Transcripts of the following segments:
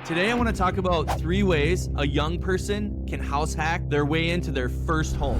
Today I want to talk about 3 ways a young person can house hack their way into their first home.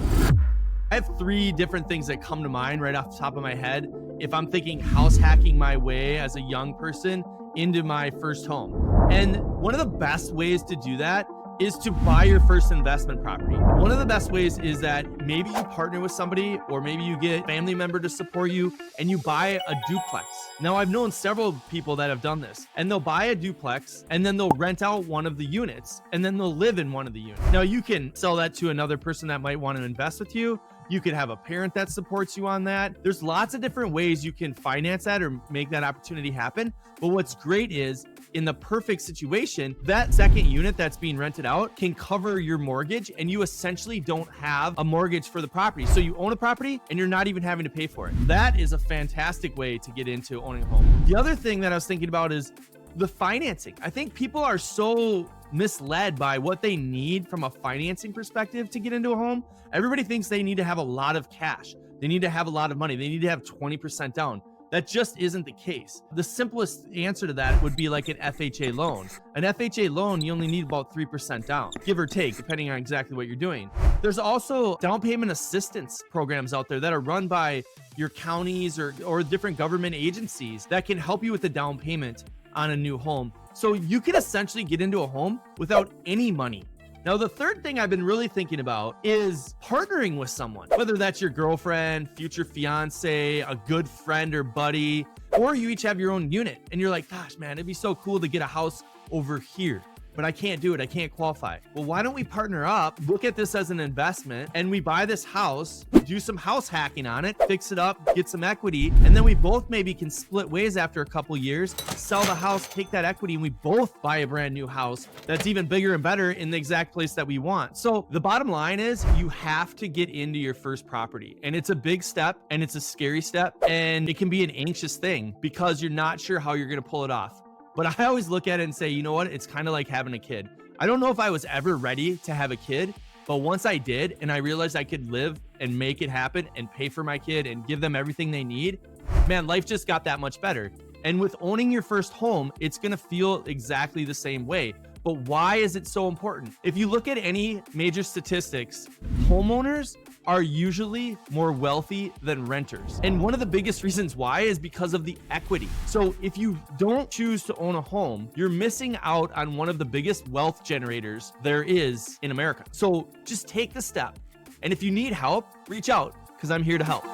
I have 3 different things that come to mind right off the top of my head if I'm thinking house hacking my way as a young person into my first home. And one of the best ways to do that is to buy your first investment property. One of the best ways is that maybe you partner with somebody, or maybe you get a family member to support you and you buy a duplex. Now, I've known several people that have done this, and they'll buy a duplex and then they'll rent out one of the units and then they'll live in one of the units. Now, you can sell that to another person that might want to invest with you. You could have a parent that supports you on that. There's lots of different ways you can finance that or make that opportunity happen. But what's great is, in the perfect situation, that second unit that's being rented out can cover your mortgage, and you essentially don't have a mortgage for the property. So you own a property and you're not even having to pay for it. That is a fantastic way to get into owning a home. The other thing that I was thinking about is the financing. I think people are so misled by what they need from a financing perspective to get into a home. Everybody thinks they need to have a lot of cash. They need to have a lot of money. They need to have 20% down. That just isn't the case. The simplest answer to that would be like an FHA loan. An FHA loan, you only need about 3% down, give or take, depending on exactly what you're doing. There's also down payment assistance programs out there that are run by your counties or different government agencies that can help you with the down payment on a new home. So you can essentially get into a home without any money. Now, the third thing I've been really thinking about is partnering with someone, whether that's your girlfriend, future fiance, a good friend or buddy, or you each have your own unit and you're like, gosh, man, it'd be so cool to get a house over here, but I can't do it. I can't qualify. Well, why don't we partner up, look at this as an investment, and we buy this house, do some house hacking on it, fix it up, get some equity, and then we both maybe can split ways after a couple years, sell the house, take that equity, and we both buy a brand new house that's even bigger and better in the exact place that we want. So the bottom line is you have to get into your first property, and it's a big step and it's a scary step, and it can be an anxious thing because you're not sure how you're going to pull it off. But I always look at it and say, you know what? It's kind of like having a kid. I don't know if I was ever ready to have a kid, but once I did, and I realized I could live and make it happen and pay for my kid and give them everything they need, man, life just got that much better. And with owning your first home, it's going to feel exactly the same way. But why is it so important? If you look at any major statistics, homeowners are usually more wealthy than renters. And one of the biggest reasons why is because of the equity. So if you don't choose to own a home, you're missing out on one of the biggest wealth generators there is in America. So just take the step. And if you need help, reach out, because I'm here to help.